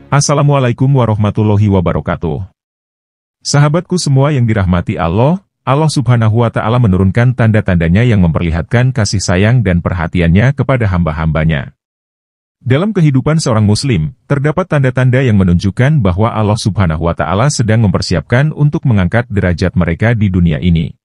Assalamualaikum warahmatullahi wabarakatuh. Sahabatku semua yang dirahmati Allah, Allah Subhanahu wa Ta'ala menurunkan tanda-tandanya yang memperlihatkan kasih sayang dan perhatiannya kepada hamba-hambanya. Dalam kehidupan seorang Muslim, terdapat tanda-tanda yang menunjukkan bahwa Allah Subhanahu wa Ta'ala sedang mempersiapkan untuk mengangkat derajat mereka di dunia ini.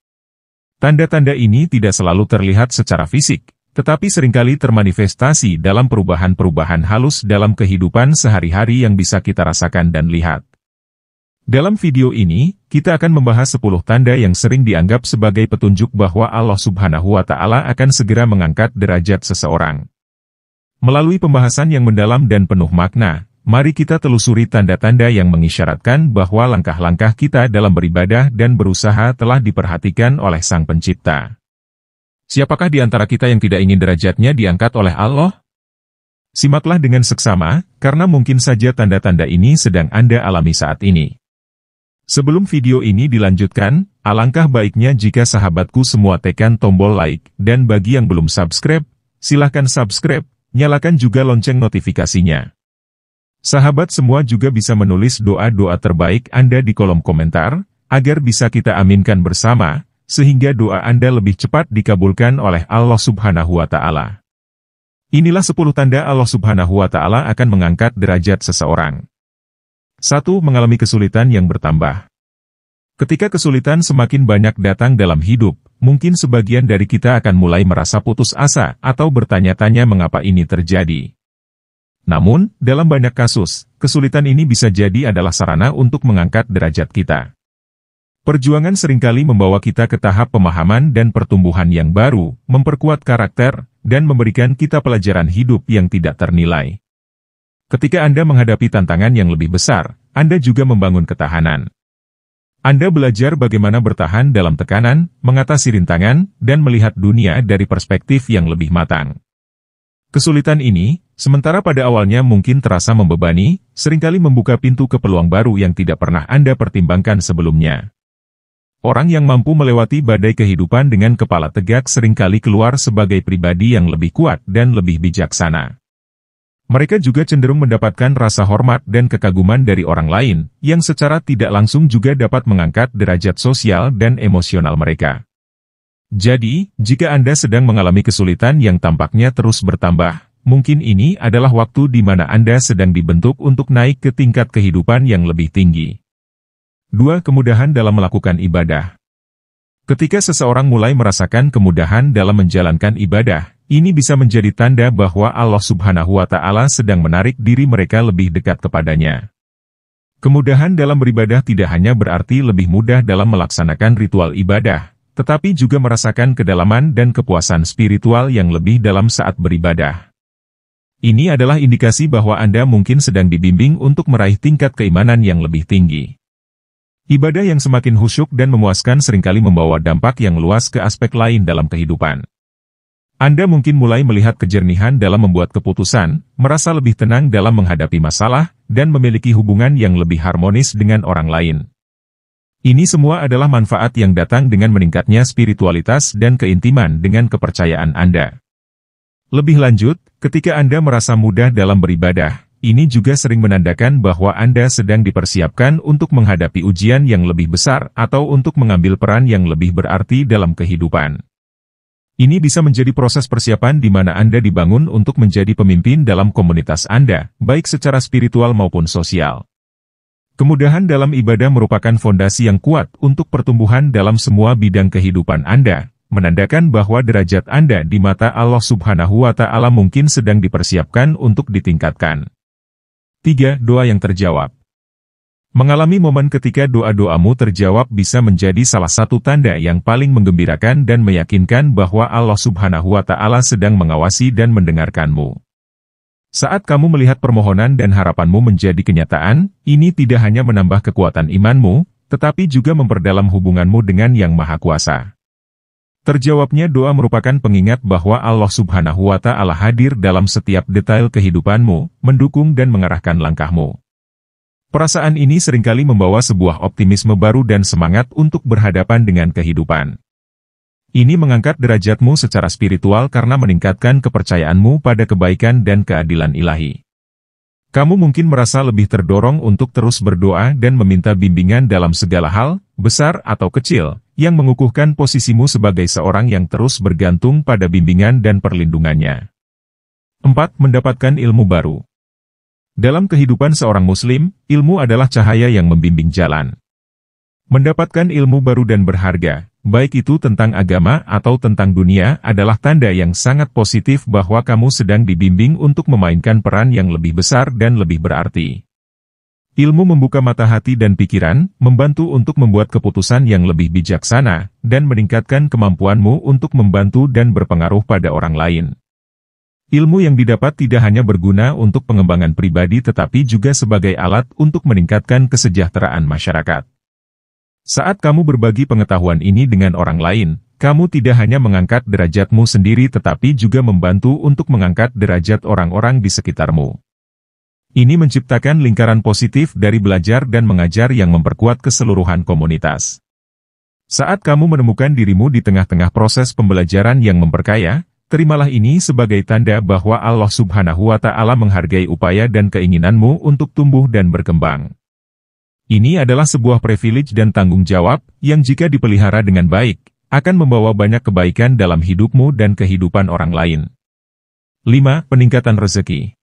Tanda-tanda ini tidak selalu terlihat secara fisik, tetapi seringkali termanifestasi dalam perubahan-perubahan halus dalam kehidupan sehari-hari yang bisa kita rasakan dan lihat. Dalam video ini, kita akan membahas 10 tanda yang sering dianggap sebagai petunjuk bahwa Allah Subhanahu wa Ta'ala akan segera mengangkat derajat seseorang. Melalui pembahasan yang mendalam dan penuh makna, mari kita telusuri tanda-tanda yang mengisyaratkan bahwa langkah-langkah kita dalam beribadah dan berusaha telah diperhatikan oleh Sang Pencipta. Siapakah di antara kita yang tidak ingin derajatnya diangkat oleh Allah? Simaklah dengan seksama, karena mungkin saja tanda-tanda ini sedang Anda alami saat ini. Sebelum video ini dilanjutkan, alangkah baiknya jika sahabatku semua tekan tombol like, dan bagi yang belum subscribe, silahkan subscribe, nyalakan juga lonceng notifikasinya. Sahabat semua juga bisa menulis doa-doa terbaik Anda di kolom komentar, agar bisa kita aminkan bersama, sehingga doa Anda lebih cepat dikabulkan oleh Allah Subhanahu wa Ta'ala. Inilah 10 tanda Allah Subhanahu wa Ta'ala akan mengangkat derajat seseorang. 1. Mengalami kesulitan yang bertambah. Ketika kesulitan semakin banyak datang dalam hidup, mungkin sebagian dari kita akan mulai merasa putus asa atau bertanya-tanya mengapa ini terjadi. Namun, dalam banyak kasus, kesulitan ini bisa jadi adalah sarana untuk mengangkat derajat kita. Perjuangan seringkali membawa kita ke tahap pemahaman dan pertumbuhan yang baru, memperkuat karakter, dan memberikan kita pelajaran hidup yang tidak ternilai. Ketika Anda menghadapi tantangan yang lebih besar, Anda juga membangun ketahanan. Anda belajar bagaimana bertahan dalam tekanan, mengatasi rintangan, dan melihat dunia dari perspektif yang lebih matang. Kesulitan ini, sementara pada awalnya mungkin terasa membebani, seringkali membuka pintu ke peluang baru yang tidak pernah Anda pertimbangkan sebelumnya. Orang yang mampu melewati badai kehidupan dengan kepala tegak seringkali keluar sebagai pribadi yang lebih kuat dan lebih bijaksana. Mereka juga cenderung mendapatkan rasa hormat dan kekaguman dari orang lain, yang secara tidak langsung juga dapat mengangkat derajat sosial dan emosional mereka. Jadi, jika Anda sedang mengalami kesulitan yang tampaknya terus bertambah, mungkin ini adalah waktu di mana Anda sedang dibentuk untuk naik ke tingkat kehidupan yang lebih tinggi. 2. Kemudahan dalam melakukan ibadah. Ketika seseorang mulai merasakan kemudahan dalam menjalankan ibadah, ini bisa menjadi tanda bahwa Allah Subhanahu wa Ta'ala sedang menarik diri mereka lebih dekat kepadanya. Kemudahan dalam beribadah tidak hanya berarti lebih mudah dalam melaksanakan ritual ibadah, tetapi juga merasakan kedalaman dan kepuasan spiritual yang lebih dalam saat beribadah. Ini adalah indikasi bahwa Anda mungkin sedang dibimbing untuk meraih tingkat keimanan yang lebih tinggi. Ibadah yang semakin khusyuk dan memuaskan seringkali membawa dampak yang luas ke aspek lain dalam kehidupan. Anda mungkin mulai melihat kejernihan dalam membuat keputusan, merasa lebih tenang dalam menghadapi masalah, dan memiliki hubungan yang lebih harmonis dengan orang lain. Ini semua adalah manfaat yang datang dengan meningkatnya spiritualitas dan keintiman dengan kepercayaan Anda. Lebih lanjut, ketika Anda merasa mudah dalam beribadah, ini juga sering menandakan bahwa Anda sedang dipersiapkan untuk menghadapi ujian yang lebih besar atau untuk mengambil peran yang lebih berarti dalam kehidupan. Ini bisa menjadi proses persiapan di mana Anda dibangun untuk menjadi pemimpin dalam komunitas Anda, baik secara spiritual maupun sosial. Kemudahan dalam ibadah merupakan fondasi yang kuat untuk pertumbuhan dalam semua bidang kehidupan Anda, menandakan bahwa derajat Anda di mata Allah Subhanahu wa Ta'ala mungkin sedang dipersiapkan untuk ditingkatkan. 3. Doa yang terjawab. Mengalami momen ketika doa-doamu terjawab bisa menjadi salah satu tanda yang paling menggembirakan dan meyakinkan bahwa Allah Subhanahu wa Ta'ala sedang mengawasi dan mendengarkanmu. Saat kamu melihat permohonan dan harapanmu menjadi kenyataan, ini tidak hanya menambah kekuatan imanmu, tetapi juga memperdalam hubunganmu dengan Yang Maha Kuasa. Terjawabnya doa merupakan pengingat bahwa Allah Subhanahu wa Ta'ala hadir dalam setiap detail kehidupanmu, mendukung dan mengarahkan langkahmu. Perasaan ini seringkali membawa sebuah optimisme baru dan semangat untuk berhadapan dengan kehidupan. Ini mengangkat derajatmu secara spiritual karena meningkatkan kepercayaanmu pada kebaikan dan keadilan ilahi. Kamu mungkin merasa lebih terdorong untuk terus berdoa dan meminta bimbingan dalam segala hal, besar atau kecil, yang mengukuhkan posisimu sebagai seorang yang terus bergantung pada bimbingan dan perlindungannya. 4. Mendapatkan ilmu baru. Dalam kehidupan seorang Muslim, ilmu adalah cahaya yang membimbing jalan. Mendapatkan ilmu baru dan berharga, baik itu tentang agama atau tentang dunia, adalah tanda yang sangat positif bahwa kamu sedang dibimbing untuk memainkan peran yang lebih besar dan lebih berarti. Ilmu membuka mata hati dan pikiran, membantu untuk membuat keputusan yang lebih bijaksana, dan meningkatkan kemampuanmu untuk membantu dan berpengaruh pada orang lain. Ilmu yang didapat tidak hanya berguna untuk pengembangan pribadi tetapi juga sebagai alat untuk meningkatkan kesejahteraan masyarakat. Saat kamu berbagi pengetahuan ini dengan orang lain, kamu tidak hanya mengangkat derajatmu sendiri tetapi juga membantu untuk mengangkat derajat orang-orang di sekitarmu. Ini menciptakan lingkaran positif dari belajar dan mengajar yang memperkuat keseluruhan komunitas. Saat kamu menemukan dirimu di tengah-tengah proses pembelajaran yang memperkaya, terimalah ini sebagai tanda bahwa Allah Subhanahu wa Ta'ala menghargai upaya dan keinginanmu untuk tumbuh dan berkembang. Ini adalah sebuah privilege dan tanggung jawab, yang jika dipelihara dengan baik, akan membawa banyak kebaikan dalam hidupmu dan kehidupan orang lain. 5. Peningkatan rezeki.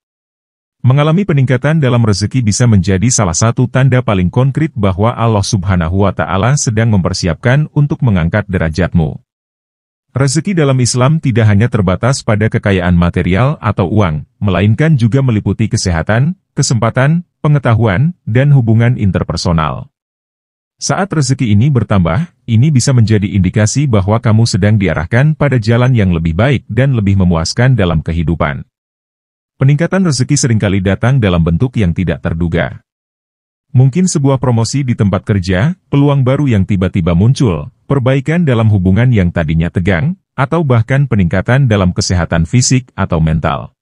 Mengalami peningkatan dalam rezeki bisa menjadi salah satu tanda paling konkret bahwa Allah Subhanahu wa Ta'ala sedang mempersiapkan untuk mengangkat derajatmu. Rezeki dalam Islam tidak hanya terbatas pada kekayaan material atau uang, melainkan juga meliputi kesehatan, kesempatan, pengetahuan, dan hubungan interpersonal. Saat rezeki ini bertambah, ini bisa menjadi indikasi bahwa kamu sedang diarahkan pada jalan yang lebih baik dan lebih memuaskan dalam kehidupan. Peningkatan rezeki seringkali datang dalam bentuk yang tidak terduga. Mungkin sebuah promosi di tempat kerja, peluang baru yang tiba-tiba muncul, perbaikan dalam hubungan yang tadinya tegang, atau bahkan peningkatan dalam kesehatan fisik atau mental.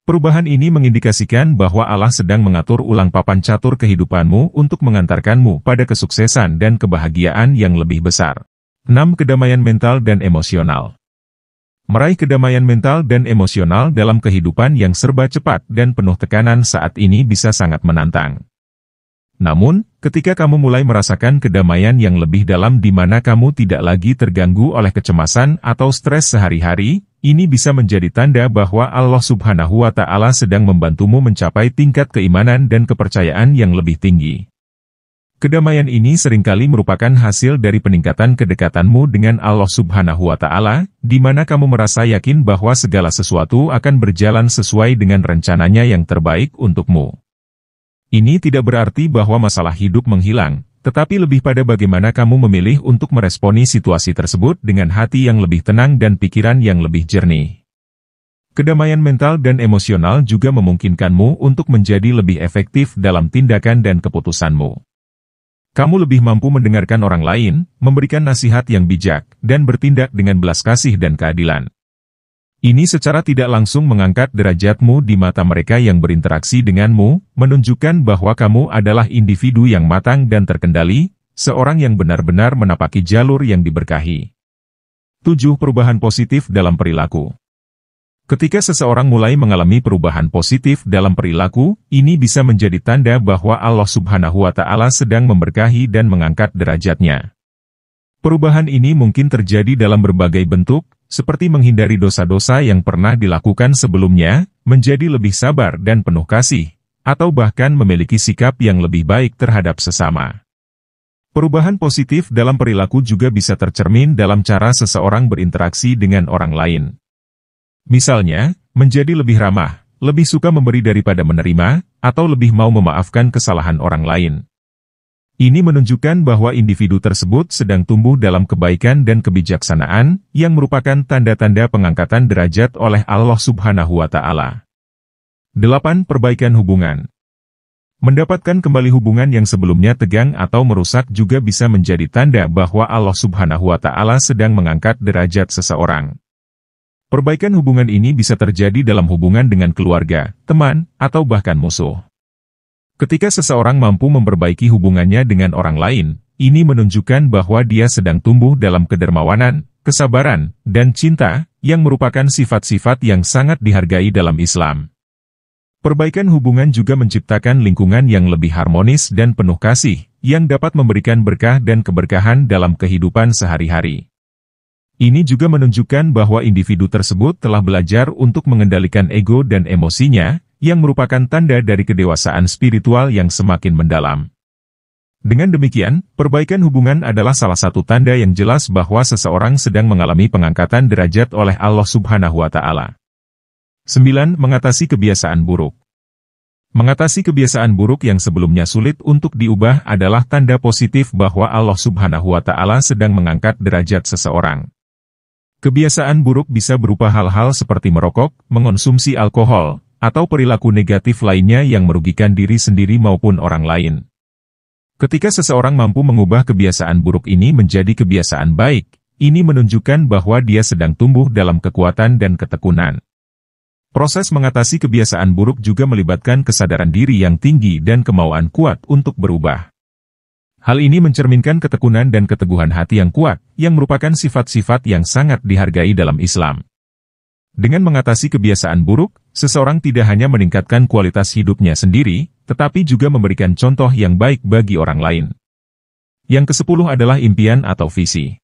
Perubahan ini mengindikasikan bahwa Allah sedang mengatur ulang papan catur kehidupanmu untuk mengantarkanmu pada kesuksesan dan kebahagiaan yang lebih besar. 6. Kedamaian mental dan emosional. Meraih kedamaian mental dan emosional dalam kehidupan yang serba cepat dan penuh tekanan saat ini bisa sangat menantang. Namun, ketika kamu mulai merasakan kedamaian yang lebih dalam di mana kamu tidak lagi terganggu oleh kecemasan atau stres sehari-hari, ini bisa menjadi tanda bahwa Allah Subhanahu wa Ta'ala sedang membantumu mencapai tingkat keimanan dan kepercayaan yang lebih tinggi. Kedamaian ini seringkali merupakan hasil dari peningkatan kedekatanmu dengan Allah Subhanahu wa Ta'ala, di mana kamu merasa yakin bahwa segala sesuatu akan berjalan sesuai dengan rencananya yang terbaik untukmu. Ini tidak berarti bahwa masalah hidup menghilang, tetapi lebih pada bagaimana kamu memilih untuk meresponi situasi tersebut dengan hati yang lebih tenang dan pikiran yang lebih jernih. Kedamaian mental dan emosional juga memungkinkanmu untuk menjadi lebih efektif dalam tindakan dan keputusanmu. Kamu lebih mampu mendengarkan orang lain, memberikan nasihat yang bijak, dan bertindak dengan belas kasih dan keadilan. Ini secara tidak langsung mengangkat derajatmu di mata mereka yang berinteraksi denganmu, menunjukkan bahwa kamu adalah individu yang matang dan terkendali, seorang yang benar-benar menapaki jalur yang diberkahi. 7. Perubahan positif dalam perilaku. Ketika seseorang mulai mengalami perubahan positif dalam perilaku, ini bisa menjadi tanda bahwa Allah Subhanahu wa Ta'ala sedang memberkahi dan mengangkat derajatnya. Perubahan ini mungkin terjadi dalam berbagai bentuk, seperti menghindari dosa-dosa yang pernah dilakukan sebelumnya, menjadi lebih sabar dan penuh kasih, atau bahkan memiliki sikap yang lebih baik terhadap sesama. Perubahan positif dalam perilaku juga bisa tercermin dalam cara seseorang berinteraksi dengan orang lain. Misalnya, menjadi lebih ramah, lebih suka memberi daripada menerima, atau lebih mau memaafkan kesalahan orang lain. Ini menunjukkan bahwa individu tersebut sedang tumbuh dalam kebaikan dan kebijaksanaan, yang merupakan tanda-tanda pengangkatan derajat oleh Allah Subhanahu wa Ta'ala. 8. Perbaikan hubungan. Mendapatkan kembali hubungan yang sebelumnya tegang atau merusak juga bisa menjadi tanda bahwa Allah Subhanahu wa Ta'ala sedang mengangkat derajat seseorang. Perbaikan hubungan ini bisa terjadi dalam hubungan dengan keluarga, teman, atau bahkan musuh. Ketika seseorang mampu memperbaiki hubungannya dengan orang lain, ini menunjukkan bahwa dia sedang tumbuh dalam kedermawanan, kesabaran, dan cinta, yang merupakan sifat-sifat yang sangat dihargai dalam Islam. Perbaikan hubungan juga menciptakan lingkungan yang lebih harmonis dan penuh kasih, yang dapat memberikan berkah dan keberkahan dalam kehidupan sehari-hari. Ini juga menunjukkan bahwa individu tersebut telah belajar untuk mengendalikan ego dan emosinya, yang merupakan tanda dari kedewasaan spiritual yang semakin mendalam. Dengan demikian, perbaikan hubungan adalah salah satu tanda yang jelas bahwa seseorang sedang mengalami pengangkatan derajat oleh Allah Subhanahu wa Ta'ala. 9. Mengatasi kebiasaan buruk. Mengatasi kebiasaan buruk yang sebelumnya sulit untuk diubah adalah tanda positif bahwa Allah Subhanahu wa Ta'ala sedang mengangkat derajat seseorang. Kebiasaan buruk bisa berupa hal-hal seperti merokok, mengonsumsi alkohol, atau perilaku negatif lainnya yang merugikan diri sendiri maupun orang lain. Ketika seseorang mampu mengubah kebiasaan buruk ini menjadi kebiasaan baik, ini menunjukkan bahwa dia sedang tumbuh dalam kekuatan dan ketekunan. Proses mengatasi kebiasaan buruk juga melibatkan kesadaran diri yang tinggi dan kemauan kuat untuk berubah. Hal ini mencerminkan ketekunan dan keteguhan hati yang kuat, yang merupakan sifat-sifat yang sangat dihargai dalam Islam. Dengan mengatasi kebiasaan buruk, seseorang tidak hanya meningkatkan kualitas hidupnya sendiri, tetapi juga memberikan contoh yang baik bagi orang lain. Yang ke-10 adalah impian atau visi.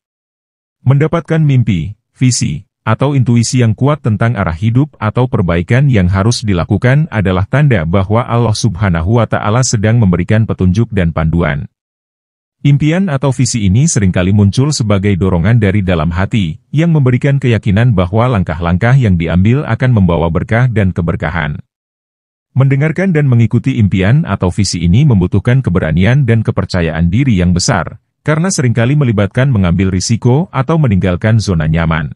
Mendapatkan mimpi, visi, atau intuisi yang kuat tentang arah hidup atau perbaikan yang harus dilakukan adalah tanda bahwa Allah Subhanahu wa Ta'ala sedang memberikan petunjuk dan panduan. Impian atau visi ini seringkali muncul sebagai dorongan dari dalam hati, yang memberikan keyakinan bahwa langkah-langkah yang diambil akan membawa berkah dan keberkahan. Mendengarkan dan mengikuti impian atau visi ini membutuhkan keberanian dan kepercayaan diri yang besar, karena seringkali melibatkan mengambil risiko atau meninggalkan zona nyaman.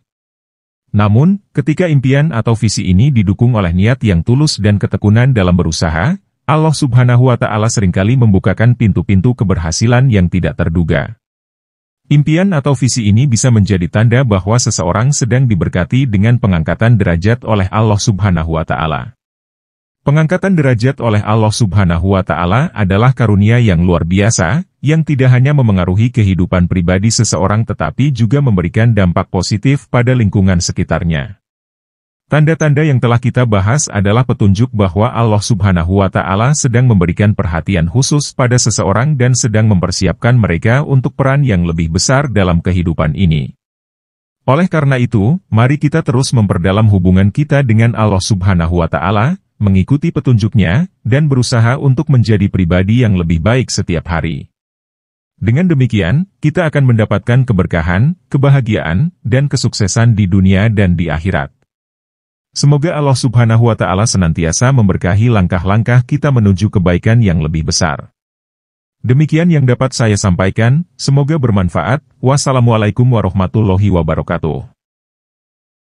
Namun, ketika impian atau visi ini didukung oleh niat yang tulus dan ketekunan dalam berusaha, Allah Subhanahu wa Ta'ala seringkali membukakan pintu-pintu keberhasilan yang tidak terduga. Impian atau visi ini bisa menjadi tanda bahwa seseorang sedang diberkati dengan pengangkatan derajat oleh Allah Subhanahu wa Ta'ala. Pengangkatan derajat oleh Allah Subhanahu wa Ta'ala adalah karunia yang luar biasa, yang tidak hanya memengaruhi kehidupan pribadi seseorang tetapi juga memberikan dampak positif pada lingkungan sekitarnya. Tanda-tanda yang telah kita bahas adalah petunjuk bahwa Allah Subhanahu wa Ta'ala sedang memberikan perhatian khusus pada seseorang dan sedang mempersiapkan mereka untuk peran yang lebih besar dalam kehidupan ini. Oleh karena itu, mari kita terus memperdalam hubungan kita dengan Allah Subhanahu wa Ta'ala, mengikuti petunjuknya, dan berusaha untuk menjadi pribadi yang lebih baik setiap hari. Dengan demikian, kita akan mendapatkan keberkahan, kebahagiaan, dan kesuksesan di dunia dan di akhirat. Semoga Allah Subhanahu wa Ta'ala senantiasa memberkahi langkah-langkah kita menuju kebaikan yang lebih besar. Demikian yang dapat saya sampaikan, semoga bermanfaat. Wassalamualaikum warahmatullahi wabarakatuh.